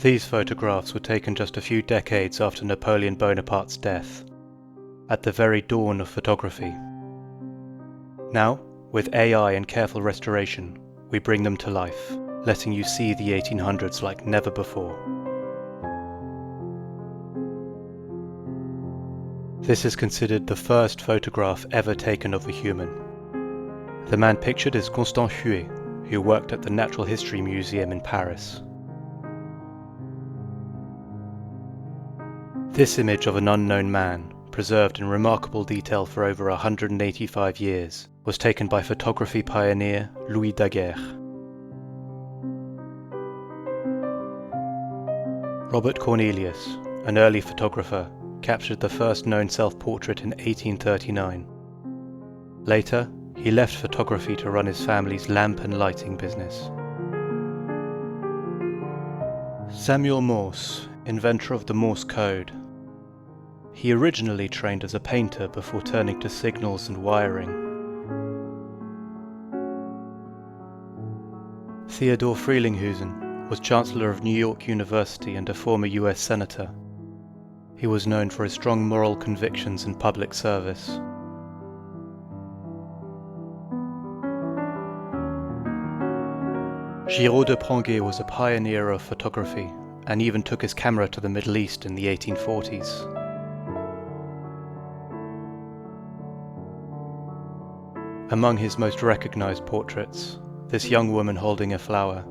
These photographs were taken just a few decades after Napoleon Bonaparte's death, at the very dawn of photography. Now, with AI and careful restoration, we bring them to life, letting you see the 1800s like never before. This is considered the first photograph ever taken of a human. The man pictured is Constant Huet, who worked at the Natural History Museum in Paris. This image of an unknown man, preserved in remarkable detail for over 185 years, was taken by photography pioneer Louis Daguerre. Robert Cornelius, an early photographer, captured the first known self-portrait in 1839. Later, he left photography to run his family's lamp and lighting business. Samuel Morse, inventor of the Morse code. He originally trained as a painter before turning to signals and wiring. Theodore Frelinghuysen was Chancellor of New York University and a former US Senator. He was known for his strong moral convictions and public service. Giraud de Pranguet was a pioneer of photography and even took his camera to the Middle East in the 1840s. Among his most recognized portraits, this young woman holding a flower,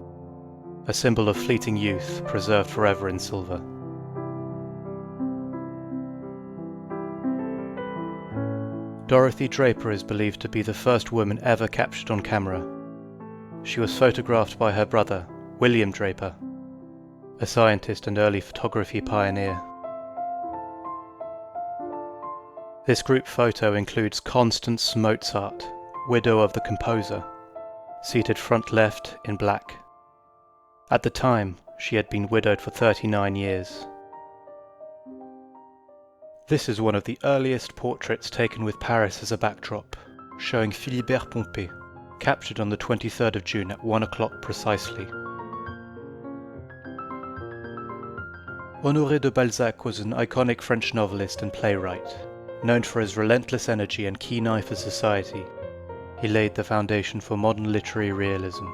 a symbol of fleeting youth preserved forever in silver. Dorothy Draper is believed to be the first woman ever captured on camera. She was photographed by her brother, William Draper, a scientist and early photography pioneer. This group photo includes Constance Mozart, widow of the composer, seated front left in black. At the time, she had been widowed for 39 years. This is one of the earliest portraits taken with Paris as a backdrop, showing Philibert Pompey, captured on the 23rd of June at 1 o'clock precisely. Honoré de Balzac was an iconic French novelist and playwright, known for his relentless energy and keen eye for society. He laid the foundation for modern literary realism.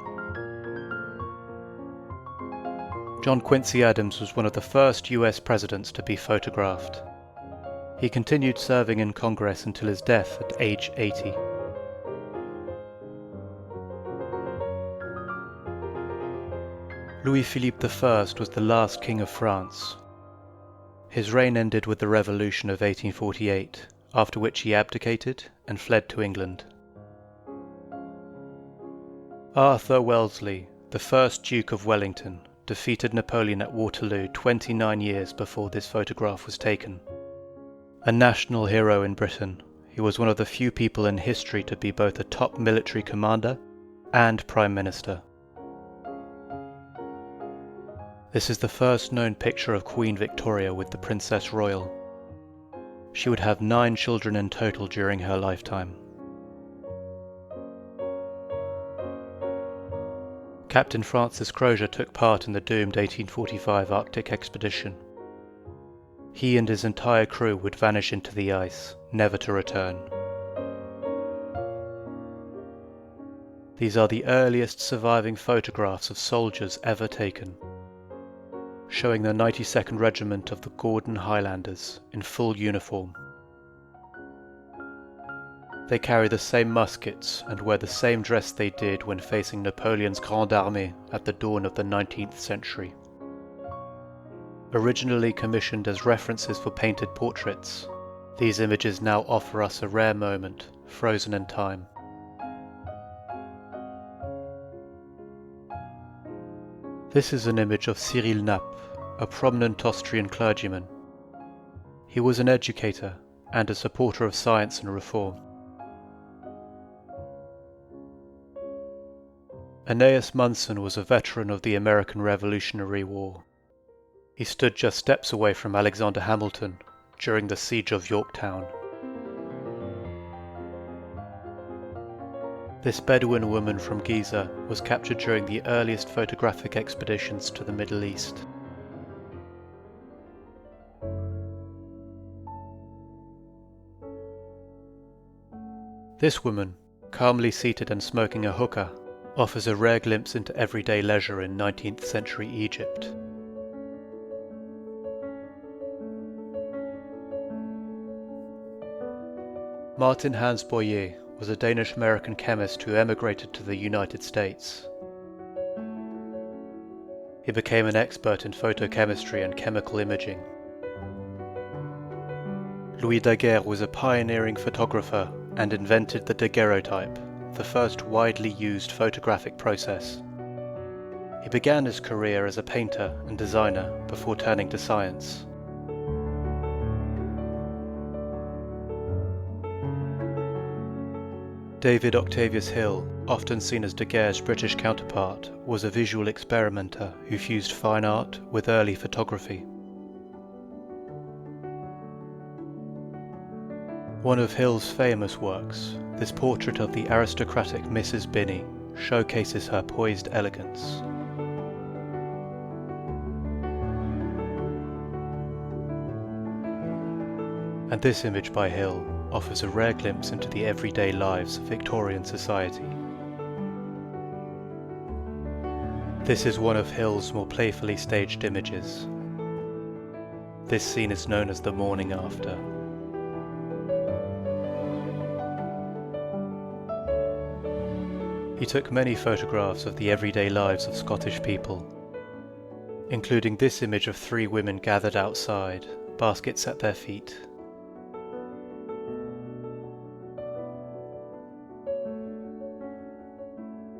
John Quincy Adams was one of the first US presidents to be photographed. He continued serving in Congress until his death at age 80. Louis-Philippe I was the last king of France. His reign ended with the Revolution of 1848, after which he abdicated and fled to England. Arthur Wellesley, the first Duke of Wellington, defeated Napoleon at Waterloo 29 years before this photograph was taken. A national hero in Britain, he was one of the few people in history to be both a top military commander and Prime Minister. This is the first known picture of Queen Victoria with the Princess Royal. She would have 9 children in total during her lifetime. Captain Francis Crozier took part in the doomed 1845 Arctic expedition. He and his entire crew would vanish into the ice, never to return. These are the earliest surviving photographs of soldiers ever taken, showing the 92nd Regiment of the Gordon Highlanders in full uniform. They carry the same muskets and wear the same dress they did when facing Napoleon's Grande Armée at the dawn of the 19th century. Originally commissioned as references for painted portraits, these images now offer us a rare moment, frozen in time. This is an image of Cyril Napp, a prominent Austrian clergyman. He was an educator and a supporter of science and reform. Aeneas Munson was a veteran of the American Revolutionary War. He stood just steps away from Alexander Hamilton during the Siege of Yorktown. This Bedouin woman from Giza was captured during the earliest photographic expeditions to the Middle East. This woman, calmly seated and smoking a hookah, offers a rare glimpse into everyday leisure in 19th century Egypt. Martin Hans Boyer was a Danish-American chemist who emigrated to the United States. He became an expert in photochemistry and chemical imaging. Louis Daguerre was a pioneering photographer and invented the Daguerreotype, the first widely used photographic process. He began his career as a painter and designer before turning to science. David Octavius Hill, often seen as Daguerre's British counterpart, was a visual experimenter who fused fine art with early photography. One of Hill's famous works, this portrait of the aristocratic Mrs. Binney, showcases her poised elegance. And this image by Hill offers a rare glimpse into the everyday lives of Victorian society. This is one of Hill's more playfully staged images. This scene is known as the morning after. He took many photographs of the everyday lives of Scottish people, including this image of 3 women gathered outside, baskets at their feet.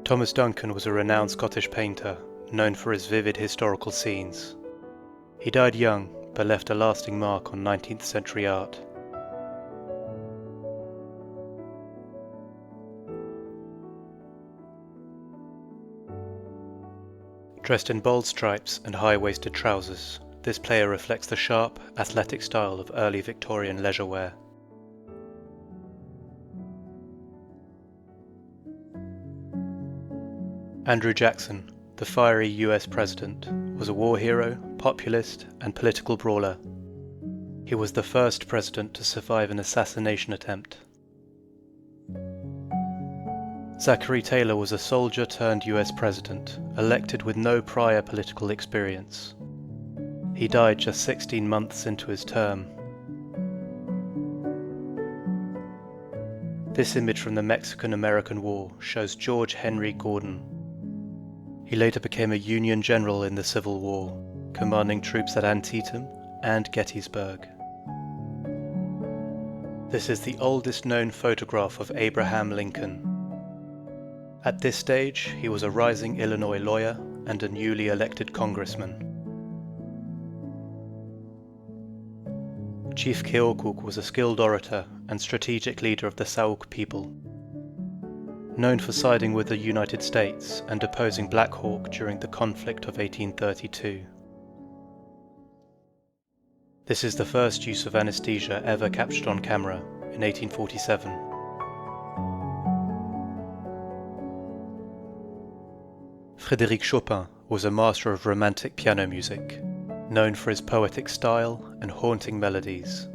Thomas Duncan was a renowned Scottish painter, known for his vivid historical scenes. He died young, but left a lasting mark on 19th century art. Dressed in bold stripes and high-waisted trousers, this player reflects the sharp, athletic style of early Victorian leisure wear. Andrew Jackson, the fiery US president, was a war hero, populist, and political brawler. He was the first president to survive an assassination attempt. Zachary Taylor was a soldier turned US president, elected with no prior political experience. He died just 16 months into his term. This image from the Mexican-American War shows George Henry Gordon. He later became a Union general in the Civil War, commanding troops at Antietam and Gettysburg. This is the oldest known photograph of Abraham Lincoln. At this stage, he was a rising Illinois lawyer and a newly elected congressman. Chief Keokuk was a skilled orator and strategic leader of the Sauk people, known for siding with the United States and opposing Black Hawk during the conflict of 1832. This is the first use of anesthesia ever captured on camera in 1847. Frédéric Chopin was a master of romantic piano music, known for his poetic style and haunting melodies.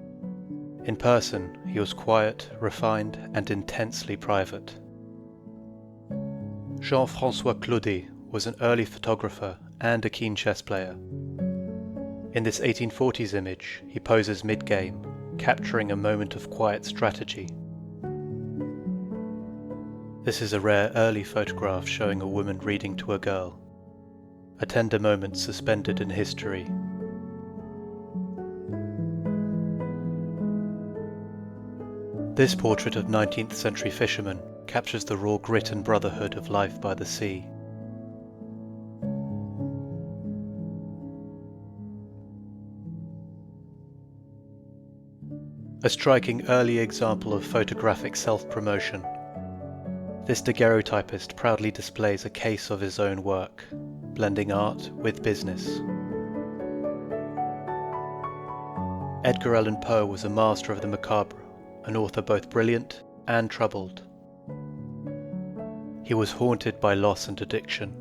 In person, he was quiet, refined, and intensely private. Jean-François Claudet was an early photographer and a keen chess player. In this 1840s image, he poses mid-game, capturing a moment of quiet strategy. This is a rare early photograph showing a woman reading to a girl, a tender moment suspended in history. This portrait of 19th century fishermen captures the raw grit and brotherhood of life by the sea. A striking early example of photographic self-promotion. This daguerreotypist proudly displays a case of his own work, blending art with business. Edgar Allan Poe was a master of the macabre, an author both brilliant and troubled. He was haunted by loss and addiction,